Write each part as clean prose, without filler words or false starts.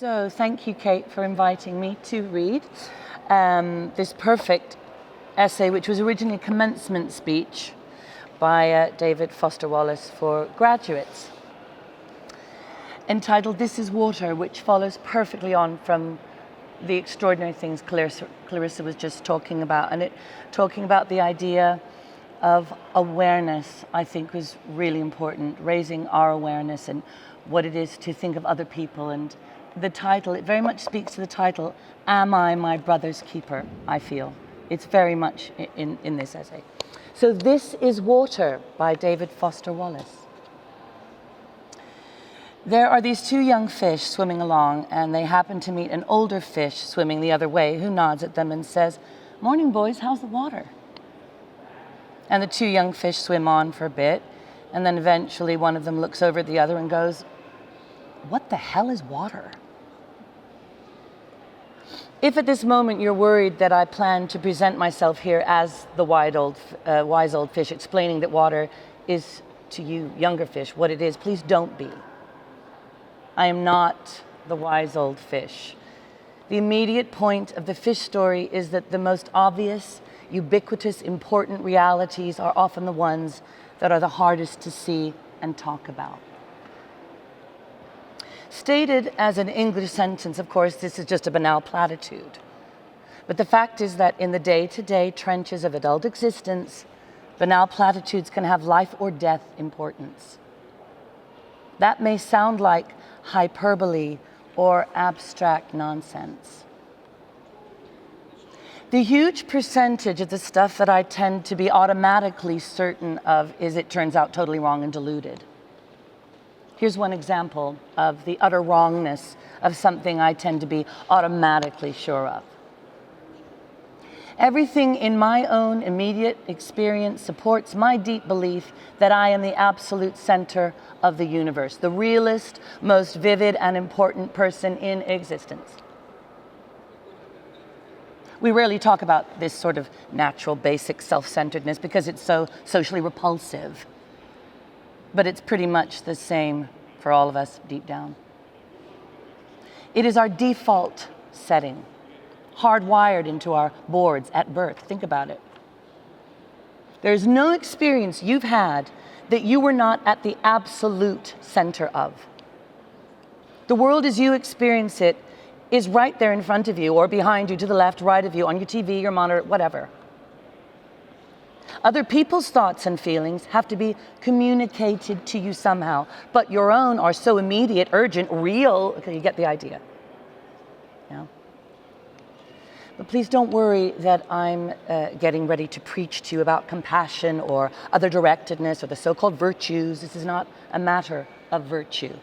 So thank you, Kate, for inviting me to read this perfect essay, which was originally a commencement speech by David Foster Wallace for graduates, entitled "This is Water," which follows perfectly on from the extraordinary things Clarissa was just talking about. And talking about the idea of awareness, I think, was really important, raising our awareness and what it is to think of other people. And the title, it very much speaks to the title, "Am I my brother's keeper?" I feel. It's very much in this essay. So This is Water by David Foster Wallace. There are these two young fish swimming along, and they happen to meet an older fish swimming the other way, who nods at them and says, "Morning, boys, how's the water?" And the two young fish swim on for a bit, and then eventually one of them looks over at the other and goes, "What the hell is water?" If at this moment you're worried that I plan to present myself here as the wise old fish, explaining that water is to you, younger fish, what it is, please don't be. I am not the wise old fish. The immediate point of the fish story is that the most obvious, ubiquitous, important realities are often the ones that are the hardest to see and talk about. Stated as an English sentence, of course, this is just a banal platitude. But the fact is that in the day-to-day trenches of adult existence, banal platitudes can have life or death importance. That may sound like hyperbole or abstract nonsense. The huge percentage of the stuff that I tend to be automatically certain of is, it turns out, totally wrong and deluded. Here's one example of the utter wrongness of something I tend to be automatically sure of. Everything in my own immediate experience supports my deep belief that I am the absolute center of the universe, the realest, most vivid and important person in existence. We rarely talk about this sort of natural, basic self-centeredness because it's so socially repulsive. But it's pretty much the same for all of us deep down. It is our default setting, hardwired into our boards at birth. Think about it. There's no experience you've had that you were not at the absolute center of. The world as you experience it is right there in front of you, or behind you, to the left, right of you, on your TV, your monitor, whatever. Other people's thoughts and feelings have to be communicated to you somehow, but your own are so immediate, urgent, real. Okay, you get the idea. Yeah. But please don't worry that I'm getting ready to preach to you about compassion or other directedness or the so-called virtues. This is not a matter of virtue.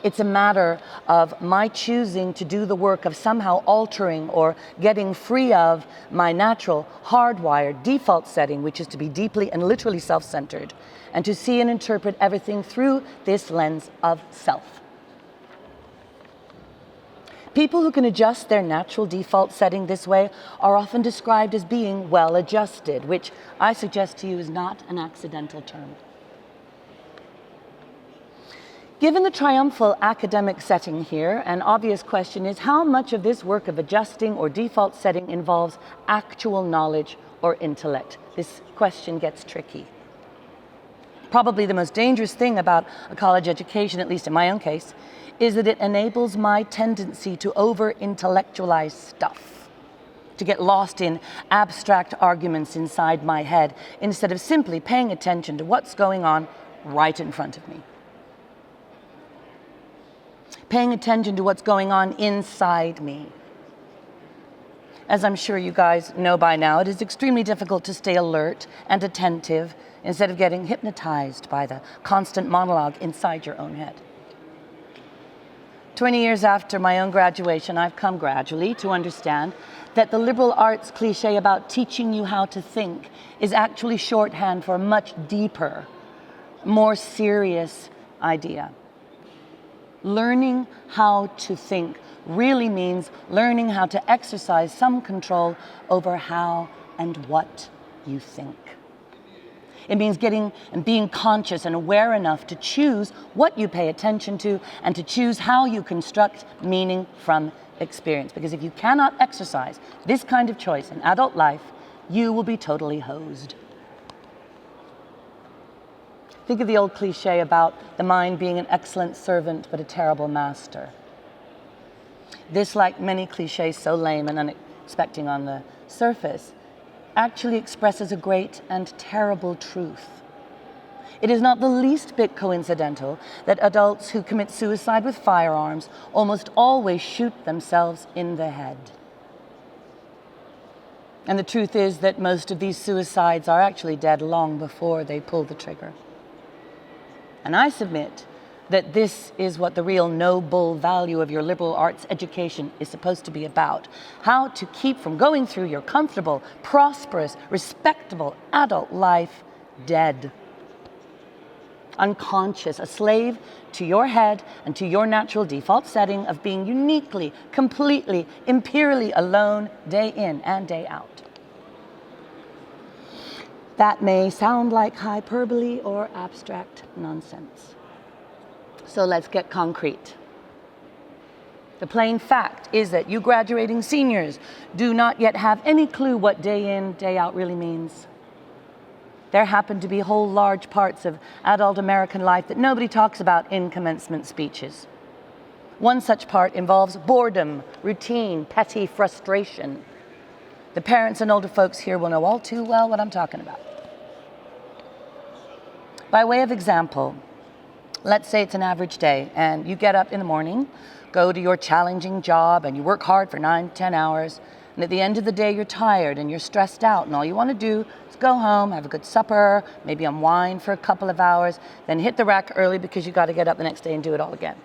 It's a matter of my choosing to do the work of somehow altering or getting free of my natural, hardwired default setting, which is to be deeply and literally self-centered, and to see and interpret everything through this lens of self. People who can adjust their natural default setting this way are often described as being well-adjusted, which I suggest to you is not an accidental term. Given the triumphal academic setting here, an obvious question is how much of this work of adjusting or default setting involves actual knowledge or intellect? This question gets tricky. Probably the most dangerous thing about a college education, at least in my own case, is that it enables my tendency to over-intellectualize stuff, to get lost in abstract arguments inside my head, instead of simply paying attention to what's going on right in front of me. Paying attention to what's going on inside me. As I'm sure you guys know by now, it is extremely difficult to stay alert and attentive instead of getting hypnotized by the constant monologue inside your own head. 20 years after my own graduation, I've come gradually to understand that the liberal arts cliche about teaching you how to think is actually shorthand for a much deeper, more serious idea. Learning how to think really means learning how to exercise some control over how and what you think. It means getting and being conscious and aware enough to choose what you pay attention to and to choose how you construct meaning from experience. Because if you cannot exercise this kind of choice in adult life, you will be totally hosed. Think of the old cliche about the mind being an excellent servant but a terrible master. This, like many cliches so lame and unexpected on the surface, actually expresses a great and terrible truth. It is not the least bit coincidental that adults who commit suicide with firearms almost always shoot themselves in the head. And the truth is that most of these suicides are actually dead long before they pull the trigger. And I submit that this is what the real noble value of your liberal arts education is supposed to be about. How to keep from going through your comfortable, prosperous, respectable adult life dead. Unconscious, a slave to your head and to your natural default setting of being uniquely, completely, imperially alone day in and day out. That may sound like hyperbole or abstract nonsense. So let's get concrete. The plain fact is that you graduating seniors do not yet have any clue what day in, day out really means. There happen to be whole large parts of adult American life that nobody talks about in commencement speeches. One such part involves boredom, routine, petty frustration. The parents and older folks here will know all too well what I'm talking about. By way of example, let's say it's an average day and you get up in the morning, go to your challenging job and you work hard for 9-10 hours, and at the end of the day you're tired and you're stressed out and all you want to do is go home, have a good supper, maybe unwind for a couple of hours, then hit the rack early because you got to get up the next day and do it all again.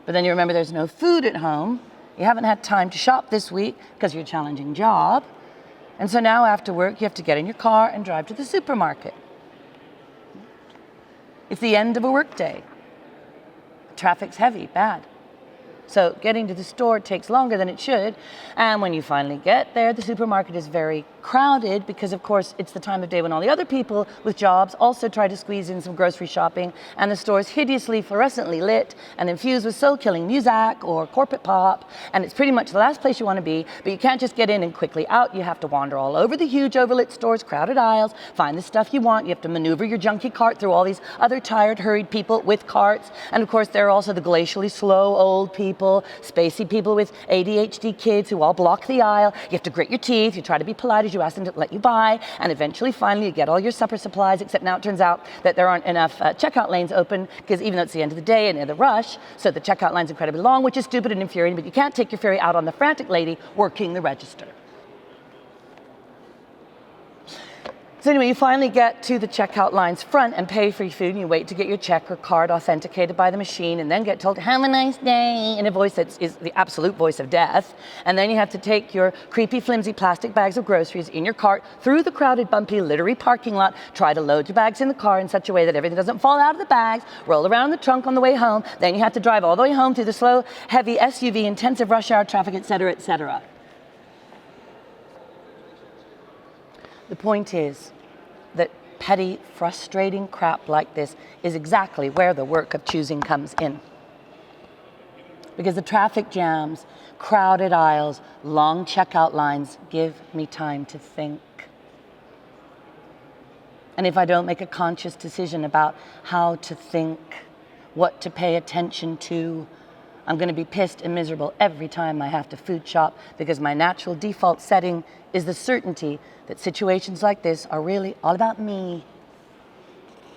But then you remember there's no food at home, you haven't had time to shop this week because of your challenging job, and so now after work you have to get in your car and drive to the supermarket. It's the end of a work day. Traffic's heavy, bad. So getting to the store takes longer than it should. And when you finally get there, the supermarket is very crowded because, of course, it's the time of day when all the other people with jobs also try to squeeze in some grocery shopping. And the store is hideously fluorescently lit and infused with soul-killing music or corporate pop. And it's pretty much the last place you want to be, but you can't just get in and quickly out. You have to wander all over the huge overlit store's crowded aisles, find the stuff you want. You have to maneuver your junky cart through all these other tired, hurried people with carts. And, of course, there are also the glacially slow old people, spacey people with ADHD kids who all block the aisle. You have to grit your teeth. You try to be polite as you ask them to let you buy. And eventually, finally, you get all your supper supplies, except now it turns out that there aren't enough checkout lanes open because even though it's the end of the day and in the rush, so the checkout line's incredibly long, which is stupid and infuriating, but you can't take your ferry out on the frantic lady working the register. So anyway, you finally get to the checkout line's front and pay for your food, and you wait to get your check or card authenticated by the machine, and then get told, "Have a nice day," in a voice that is the absolute voice of death. And then you have to take your creepy, flimsy plastic bags of groceries in your cart through the crowded, bumpy, littery parking lot, try to load your bags in the car in such a way that everything doesn't fall out of the bags, roll around in the trunk on the way home. Then you have to drive all the way home through the slow, heavy SUV, intensive rush hour traffic, etc., etc. The point is that petty, frustrating crap like this is exactly where the work of choosing comes in. Because the traffic jams, crowded aisles, long checkout lines give me time to think. And if I don't make a conscious decision about how to think, what to pay attention to, I'm going to be pissed and miserable every time I have to food shop, because my natural default setting is the certainty that situations like this are really all about me.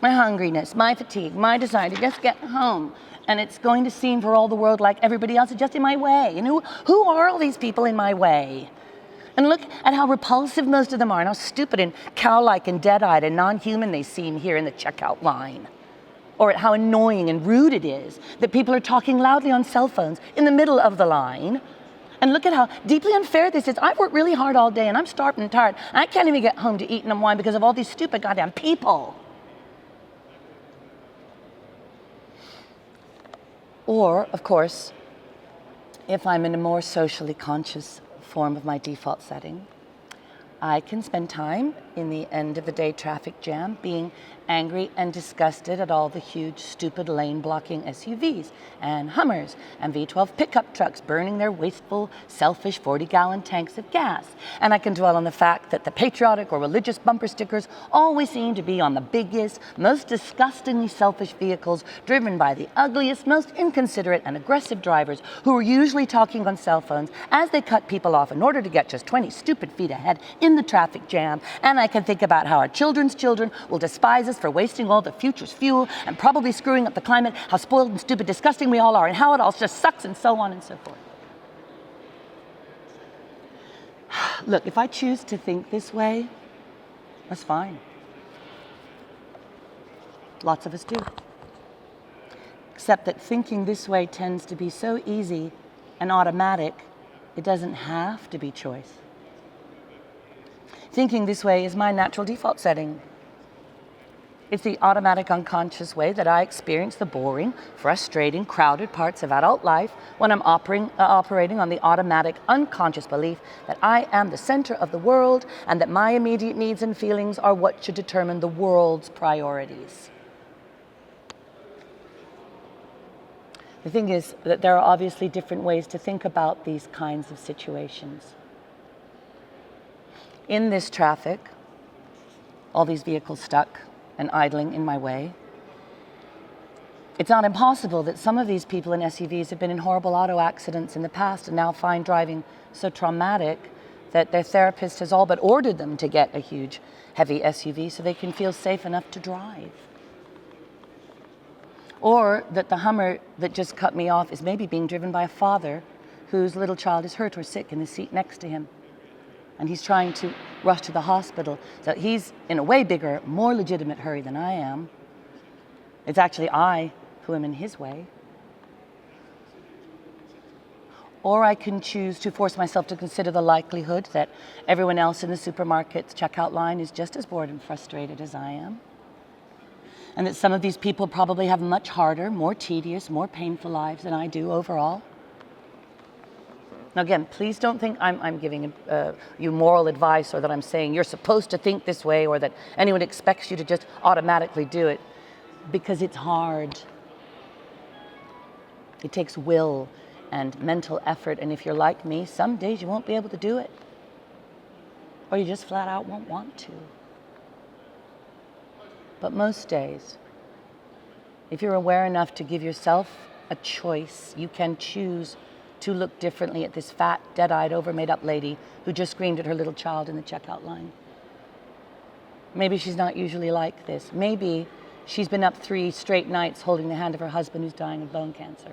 My hungriness, my fatigue, my desire to just get home. And it's going to seem for all the world like everybody else is just in my way. And who are all these people in my way? And look at how repulsive most of them are, and how stupid and cow-like and dead-eyed and non-human they seem here in the checkout line. Or at how annoying and rude it is that people are talking loudly on cell phones in the middle of the line. And look at how deeply unfair this is. I've worked really hard all day and I'm starved and tired. I can't even get home to eat and unwind because of all these stupid goddamn people. Or, of course, if I'm in a more socially conscious form of my default setting, I can spend time in the end of the day traffic jam, being angry and disgusted at all the huge, stupid lane-blocking SUVs and Hummers and V12 pickup trucks burning their wasteful, selfish 40-gallon tanks of gas. And I can dwell on the fact that the patriotic or religious bumper stickers always seem to be on the biggest, most disgustingly selfish vehicles driven by the ugliest, most inconsiderate and aggressive drivers who are usually talking on cell phones as they cut people off in order to get just 20 stupid feet ahead in the traffic jam. And I can think about how our children's children will despise us for wasting all the future's fuel and probably screwing up the climate, how spoiled and stupid, disgusting we all are, and how it all just sucks, and so on and so forth. Look, if I choose to think this way, that's fine. Lots of us do. Except that thinking this way tends to be so easy and automatic, it doesn't have to be choice. Thinking this way is my natural default setting. It's the automatic unconscious way that I experience the boring, frustrating, crowded parts of adult life when I'm operating on the automatic unconscious belief that I am the center of the world and that my immediate needs and feelings are what should determine the world's priorities. The thing is that there are obviously different ways to think about these kinds of situations. In this traffic, all these vehicles stuck and idling in my way, it's not impossible that some of these people in SUVs have been in horrible auto accidents in the past and now find driving so traumatic that their therapist has all but ordered them to get a huge, heavy SUV so they can feel safe enough to drive. Or that the Hummer that just cut me off is maybe being driven by a father whose little child is hurt or sick in the seat next to him. And he's trying to rush to the hospital. So he's in a way bigger, more legitimate hurry than I am. It's actually I who am in his way. Or I can choose to force myself to consider the likelihood that everyone else in the supermarket's checkout line is just as bored and frustrated as I am. And that some of these people probably have much harder, more tedious, more painful lives than I do overall. Now again, please don't think I'm giving you moral advice or that I'm saying you're supposed to think this way or that anyone expects you to just automatically do it, because it's hard. It takes will and mental effort, and if you're like me, some days you won't be able to do it. Or you just flat out won't want to. But most days, if you're aware enough to give yourself a choice, you can choose to look differently at this fat, dead-eyed, over-made-up lady who just screamed at her little child in the checkout line. Maybe she's not usually like this. Maybe she's been up 3 straight nights holding the hand of her husband who's dying of bone cancer.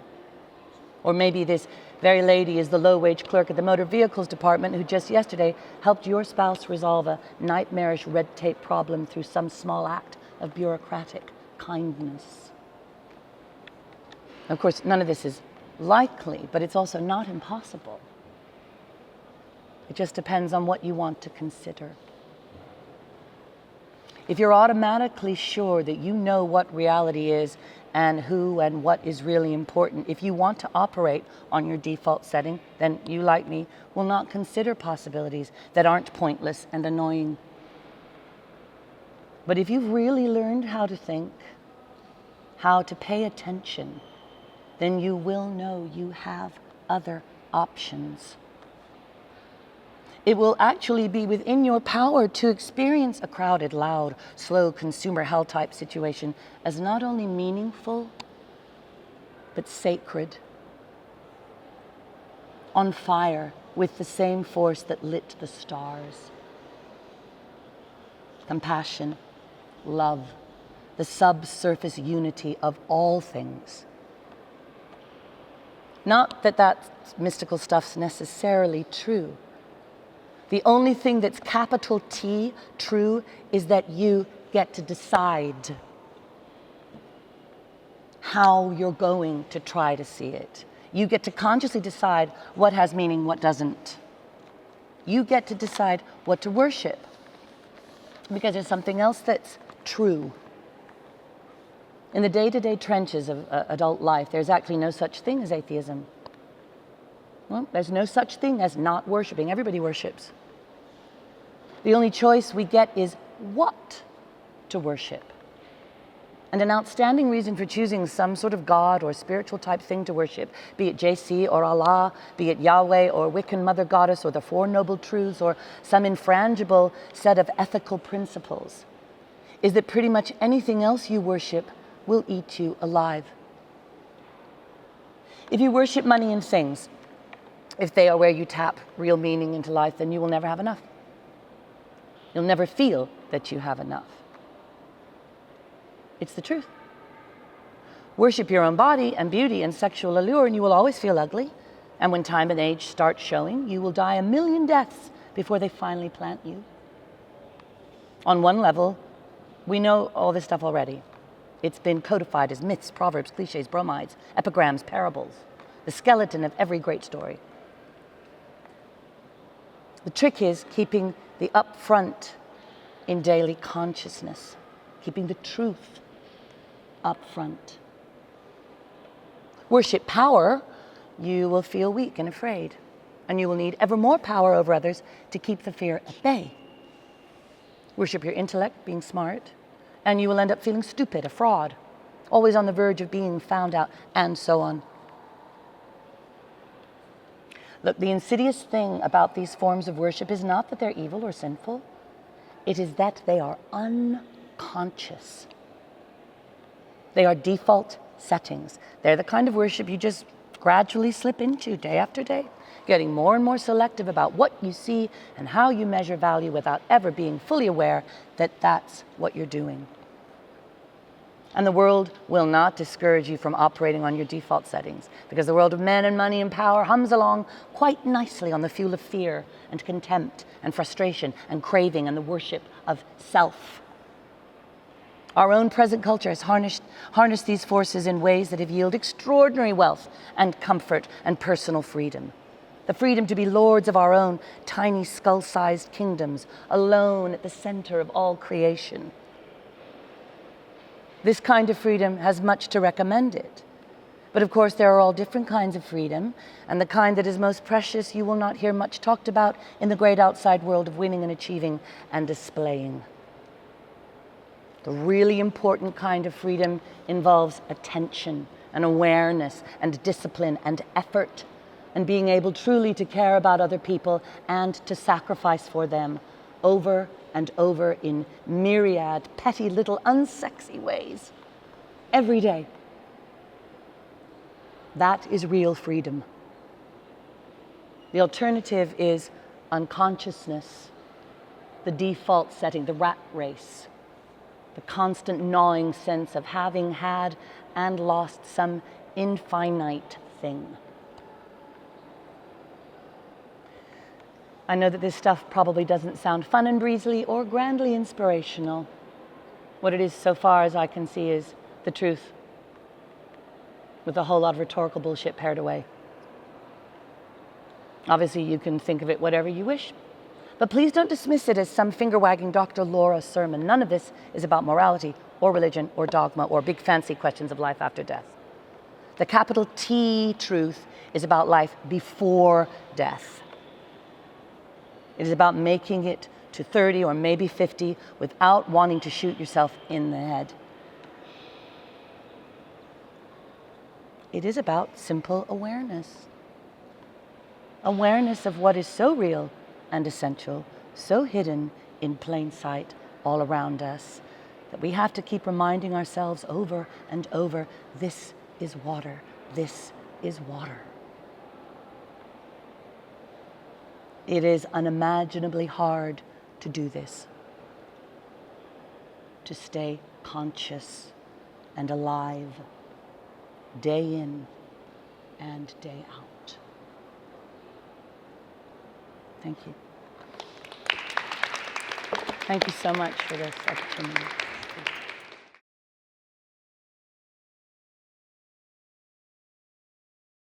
Or maybe this very lady is the low-wage clerk at the motor vehicles department who just yesterday helped your spouse resolve a nightmarish red tape problem through some small act of bureaucratic kindness. Of course, none of this is likely, but it's also not impossible. It just depends on what you want to consider. If you're automatically sure that you know what reality is and who and what is really important, if you want to operate on your default setting, then you, like me, will not consider possibilities that aren't pointless and annoying. But if you've really learned how to think, how to pay attention, then you will know you have other options. It will actually be within your power to experience a crowded, loud, slow consumer hell type situation as not only meaningful, but sacred. On fire with the same force that lit the stars. Compassion, love, the subsurface unity of all things. Not that that mystical stuff's necessarily true. The only thing that's capital T true is that you get to decide how you're going to try to see it. You get to consciously decide what has meaning, what doesn't. You get to decide what to worship, because there's something else that's true. In the day-to-day trenches of adult life, there's actually no such thing as atheism. Well, there's no such thing as not worshiping. Everybody worships. The only choice we get is what to worship. And an outstanding reason for choosing some sort of God or spiritual type thing to worship, be it JC or Allah, be it Yahweh or Wiccan Mother Goddess or the Four Noble Truths or some infrangible set of ethical principles, is that pretty much anything else you worship will eat you alive. If you worship money and things, if they are where you tap real meaning into life, then you will never have enough. You'll never feel that you have enough. It's the truth. Worship your own body and beauty and sexual allure, and you will always feel ugly. And when time and age start showing, you will die a million deaths before they finally plant you. On one level, we know all this stuff already. It's been codified as myths, proverbs, cliches, bromides, epigrams, parables, the skeleton of every great story. The trick is keeping the upfront in daily consciousness, keeping the truth up front. Worship power, you will feel weak and afraid, and you will need ever more power over others to keep the fear at bay. Worship your intellect, being smart, and you will end up feeling stupid, a fraud, always on the verge of being found out, and so on. Look, the insidious thing about these forms of worship is not that they're evil or sinful. It is that they are unconscious. They are default settings. They're the kind of worship you just gradually slip into day after day, getting more and more selective about what you see and how you measure value without ever being fully aware that that's what you're doing. And the world will not discourage you from operating on your default settings, because the world of men and money and power hums along quite nicely on the fuel of fear and contempt and frustration and craving and the worship of self. Our own present culture has harnessed these forces in ways that have yielded extraordinary wealth and comfort and personal freedom. The freedom to be lords of our own tiny skull-sized kingdoms, alone at the center of all creation. This kind of freedom has much to recommend it. But of course, there are all different kinds of freedom, and the kind that is most precious you will not hear much talked about in the great outside world of winning and achieving and displaying. The really important kind of freedom involves attention and awareness and discipline and effort, and being able truly to care about other people and to sacrifice for them over and over in myriad, petty, little, unsexy ways, every day. That is real freedom. The alternative is unconsciousness, the default setting, the rat race, the constant gnawing sense of having had and lost some infinite thing. I know that this stuff probably doesn't sound fun and breezy or grandly inspirational. What it is, so far as I can see, is the truth, with a whole lot of rhetorical bullshit pared away. Obviously, you can think of it whatever you wish, but please don't dismiss it as some finger-wagging Dr. Laura sermon. None of this is about morality or religion or dogma or big fancy questions of life after death. The capital T truth is about life before death. It is about making it to 30 or maybe 50 without wanting to shoot yourself in the head. It is about simple awareness. Awareness of what is so real and essential, so hidden in plain sight all around us, that we have to keep reminding ourselves over and over, this is water, this is water. It is unimaginably hard to do this, to stay conscious and alive, day in and day out. Thank you. Thank you so much for this opportunity.